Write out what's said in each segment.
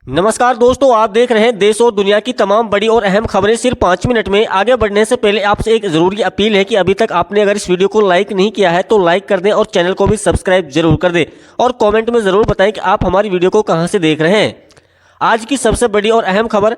नमस्कार दोस्तों, आप देख रहे हैं देश और दुनिया की तमाम बड़ी और अहम खबरें सिर्फ 5 मिनट में। आगे बढ़ने से पहले आपसे एक जरूरी अपील है कि अभी तक आपने अगर इस वीडियो को लाइक नहीं किया है तो लाइक कर दें और चैनल को भी सब्सक्राइब जरूर कर दें और कमेंट में जरूर बताएं कि आप हमारी वीडियो को कहां से देख रहे हैं। आज की सबसे बड़ी और अहम खबर,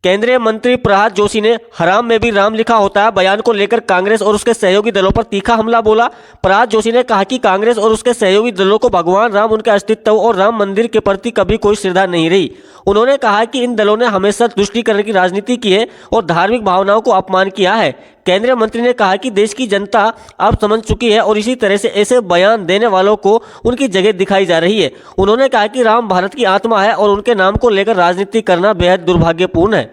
केंद्रीय मंत्री प्रहलाद जोशी ने हराम में भी राम लिखा होता है बयान को लेकर कांग्रेस और उसके सहयोगी दलों पर तीखा हमला बोला। प्रहलाद जोशी ने कहा कि कांग्रेस और उसके सहयोगी दलों को भगवान राम, उनके अस्तित्व और राम मंदिर के प्रति कभी कोई श्रद्धा नहीं रही। उन्होंने कहा कि इन दलों ने हमेशा तुष्टीकरण की राजनीति की है और धार्मिक भावनाओं को अपमान किया है। केंद्रीय मंत्री ने कहा कि देश की जनता अब समझ चुकी है और इसी तरह से ऐसे बयान देने वालों को उनकी जगह दिखाई जा रही है। उन्होंने कहा कि राम भारत की आत्मा है और उनके नाम को लेकर राजनीति करना बेहद दुर्भाग्यपूर्ण है।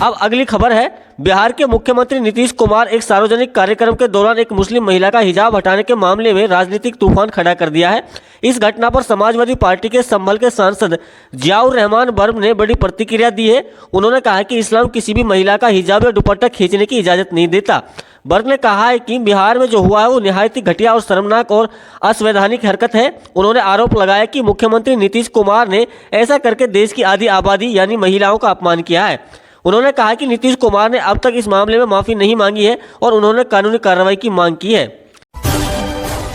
अब अगली खबर है, बिहार के मुख्यमंत्री नीतीश कुमार एक सार्वजनिक कार्यक्रम के दौरान एक मुस्लिम महिला का हिजाब हटाने के मामले में राजनीतिक तूफान खड़ा कर दिया है। इस घटना पर समाजवादी पार्टी के संभल के सांसद जियाउर रहमान बर्ग ने बड़ी प्रतिक्रिया दी है। उन्होंने कहा कि इस्लाम किसी भी महिला का हिजाब या दुपट्टा खींचने की इजाजत नहीं देता। बर्ग ने कहा है कि बिहार में जो हुआ है वो निहायत ही घटिया और शर्मनाक और असंवैधानिक हरकत है। उन्होंने आरोप लगाया कि मुख्यमंत्री नीतीश कुमार ने ऐसा करके देश की आधी आबादी यानी महिलाओं का अपमान किया है। उन्होंने कहा कि नीतीश कुमार ने अब तक इस मामले में माफी नहीं मांगी है और उन्होंने कानूनी कार्रवाई की मांग की है।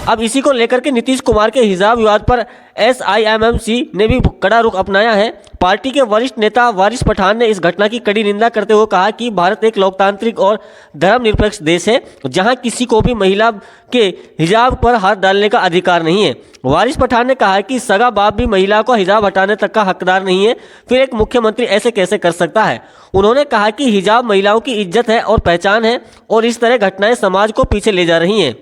अब इसी को लेकर के नीतीश कुमार के हिजाब विवाद पर SIMMC ने भी कड़ा रुख अपनाया है। पार्टी के वरिष्ठ नेता वारिस पठान ने इस घटना की कड़ी निंदा करते हुए कहा कि भारत एक लोकतांत्रिक और धर्मनिरपेक्ष देश है जहां किसी को भी महिला के हिजाब पर हाथ डालने का अधिकार नहीं है। वारिस पठान ने कहा कि सगा बाप भी महिला को हिजाब हटाने तक का हकदार नहीं है, फिर एक मुख्यमंत्री ऐसे कैसे कर सकता है। उन्होंने कहा कि हिजाब महिलाओं की इज्जत है और पहचान है और इस तरह घटनाएं समाज को पीछे ले जा रही हैं।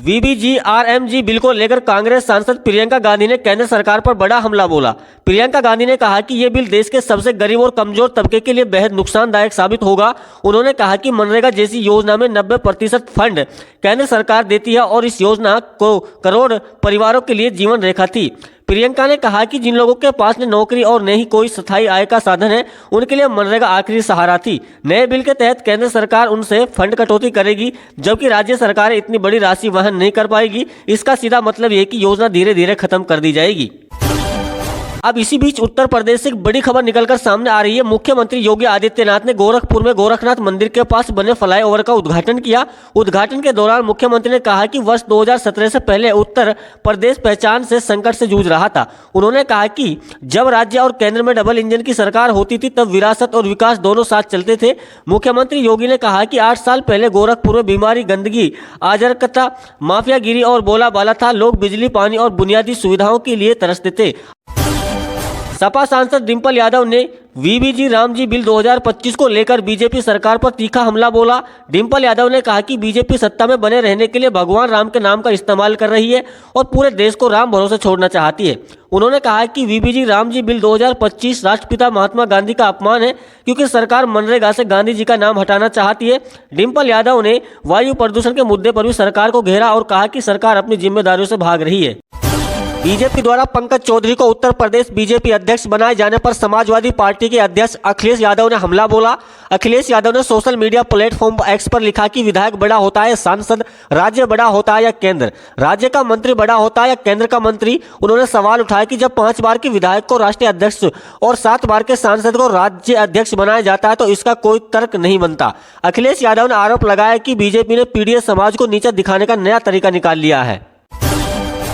VBGRMG बिल को लेकर कांग्रेस सांसद प्रियंका गांधी ने केंद्र सरकार पर बड़ा हमला बोला। प्रियंका गांधी ने कहा कि यह बिल देश के सबसे गरीब और कमजोर तबके के लिए बेहद नुकसानदायक साबित होगा। उन्होंने कहा कि मनरेगा जैसी योजना में 90% फंड केंद्र सरकार देती है और इस योजना को करोड़ परिवारों के लिए जीवन रेखा थी। प्रियंका ने कहा कि जिन लोगों के पास न नौकरी और न ही कोई स्थायी आय का साधन है उनके लिए मनरेगा आखिरी सहारा थी। नए बिल के तहत केंद्र सरकार उनसे फंड कटौती करेगी जबकि राज्य सरकारें इतनी बड़ी राशि वहन नहीं कर पाएगी। इसका सीधा मतलब यह कि योजना धीरे धीरे खत्म कर दी जाएगी। अब इसी बीच उत्तर प्रदेश से एक बड़ी खबर निकलकर सामने आ रही है। मुख्यमंत्री योगी आदित्यनाथ ने गोरखपुर में गोरखनाथ मंदिर के पास बने फ्लाईओवर का उद्घाटन किया। उद्घाटन के दौरान मुख्यमंत्री ने कहा कि वर्ष 2017 से पहले उत्तर प्रदेश पहचान से संकट से जूझ रहा था। उन्होंने कहा कि जब राज्य और केंद्र में डबल इंजन की सरकार होती थी तब विरासत और विकास दोनों साथ चलते थे। मुख्यमंत्री योगी ने कहा कि 8 साल पहले गोरखपुर में बीमारी, गंदगी, अराजकता, माफियागिरी और बोलाबाला था। लोग बिजली, पानी और बुनियादी सुविधाओं के लिए तरसते थे। सपा सांसद डिंपल यादव ने VBG रामजी बिल 2025 को लेकर बीजेपी सरकार पर तीखा हमला बोला। डिंपल यादव ने कहा कि बीजेपी सत्ता में बने रहने के लिए भगवान राम के नाम का इस्तेमाल कर रही है और पूरे देश को राम भरोसे छोड़ना चाहती है। उन्होंने कहा कि VBG रामजी बिल 2025 राष्ट्रपिता महात्मा गांधी का अपमान है क्योंकि सरकार मनरेगा से गांधी जी का नाम हटाना चाहती है। डिंपल यादव ने वायु प्रदूषण के मुद्दे पर भी सरकार को घेरा और कहा कि सरकार अपनी जिम्मेदारियों से भाग रही है। बीजेपी द्वारा पंकज चौधरी को उत्तर प्रदेश बीजेपी अध्यक्ष बनाए जाने पर समाजवादी पार्टी के अध्यक्ष अखिलेश यादव ने हमला बोला। अखिलेश यादव ने सोशल मीडिया प्लेटफॉर्म X पर लिखा कि विधायक बड़ा होता है सांसद, राज्य बड़ा होता है या केंद्र, राज्य का मंत्री बड़ा होता है या केंद्र का मंत्री। उन्होंने सवाल उठाया कि जब 5 बार के विधायक को राष्ट्रीय अध्यक्ष और 7 बार के सांसद को राज्य अध्यक्ष बनाया जाता है तो इसका कोई तर्क नहीं बनता। अखिलेश यादव ने आरोप लगाया कि बीजेपी ने पीड़ित समाज को नीचा दिखाने का नया तरीका निकाल लिया है।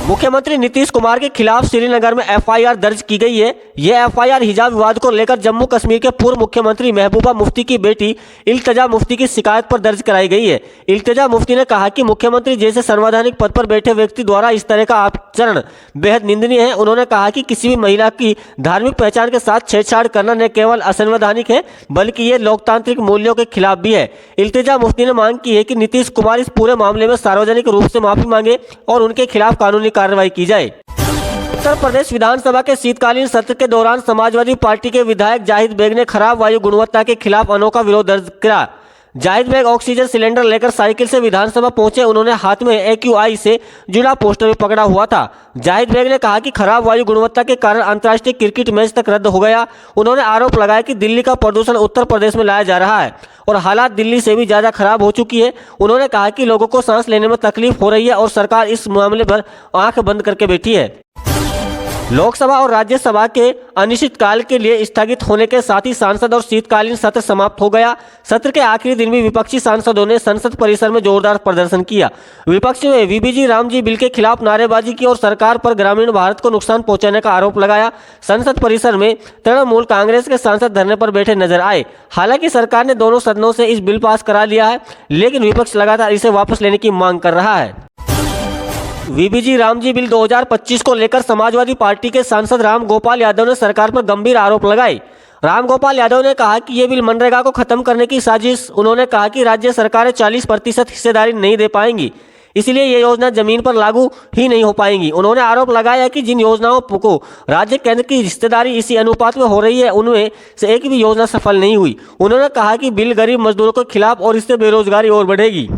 मुख्यमंत्री नीतीश कुमार के खिलाफ श्रीनगर में FIR दर्ज की गई है। यह FIR हिजाब विवाद को लेकर जम्मू कश्मीर के पूर्व मुख्यमंत्री महबूबा मुफ्ती की बेटी इल्तिजा मुफ्ती की शिकायत पर दर्ज कराई गई है। इल्तिजा मुफ्ती ने कहा कि मुख्यमंत्री जैसे संवैधानिक पद पर बैठे व्यक्ति द्वारा इस तरह का आचरण बेहद निंदनीय है। उन्होंने कहा कि किसी भी महिला की धार्मिक पहचान के साथ छेड़छाड़ करना न केवल असंवैधानिक है बल्कि ये लोकतांत्रिक मूल्यों के खिलाफ भी है। इल्तिजा मुफ्ती ने मांग की है कि नीतीश कुमार इस पूरे मामले में सार्वजनिक रूप से माफी मांगे और उनके खिलाफ कानूनी कार्रवाई की जाए। उत्तर प्रदेश विधानसभा के शीतकालीन सत्र के दौरान समाजवादी पार्टी के विधायक जाहिद बेग ने खराब वायु गुणवत्ता के खिलाफ अनोखा विरोध दर्ज किया। जाहिद बेग ऑक्सीजन सिलेंडर लेकर साइकिल से विधानसभा पहुंचे। उन्होंने हाथ में AQI से जुड़ा पोस्टर भी पकड़ा हुआ था। जाहिद बेग ने कहा कि खराब वायु गुणवत्ता के कारण अंतर्राष्ट्रीय क्रिकेट मैच तक रद्द हो गया। उन्होंने आरोप लगाया कि दिल्ली का प्रदूषण उत्तर प्रदेश में लाया जा रहा है और हालात दिल्ली से भी ज़्यादा खराब हो चुकी है। उन्होंने कहा कि लोगों को सांस लेने में तकलीफ हो रही है और सरकार इस मामले पर आंख बंद करके बैठी है। लोकसभा और राज्यसभा के अनिश्चितकाल के लिए स्थगित होने के साथ ही सांसद और शीतकालीन सत्र समाप्त हो गया। सत्र के आखिरी दिन भी विपक्षी सांसदों ने संसद परिसर में जोरदार प्रदर्शन किया। विपक्ष में वीबीजी रामजी बिल के खिलाफ नारेबाजी की और सरकार पर ग्रामीण भारत को नुकसान पहुंचाने का आरोप लगाया। संसद परिसर में तृणमूल कांग्रेस के सांसद धरने पर बैठे नजर आए। हालांकि सरकार ने दोनों सदनों से इस बिल पास करा लिया है, लेकिन विपक्ष लगातार इसे वापस लेने की मांग कर रहा है। वीबीजी रामजी बिल 2025 को लेकर समाजवादी पार्टी के सांसद राम गोपाल यादव ने सरकार पर गंभीर आरोप लगाए। राम गोपाल यादव ने कहा कि ये बिल मनरेगा को खत्म करने की साजिश। उन्होंने कहा कि राज्य सरकारें 40% हिस्सेदारी नहीं दे पाएंगी, इसलिए ये योजना जमीन पर लागू ही नहीं हो पाएंगी। उन्होंने आरोप लगाया कि जिन योजनाओं को राज्य केंद्र की हिस्सेदारी इसी अनुपात में हो रही है, उनमें से एक भी योजना सफल नहीं हुई। उन्होंने कहा कि बिल गरीब मजदूरों के खिलाफ और इससे बेरोजगारी और बढ़ेगी।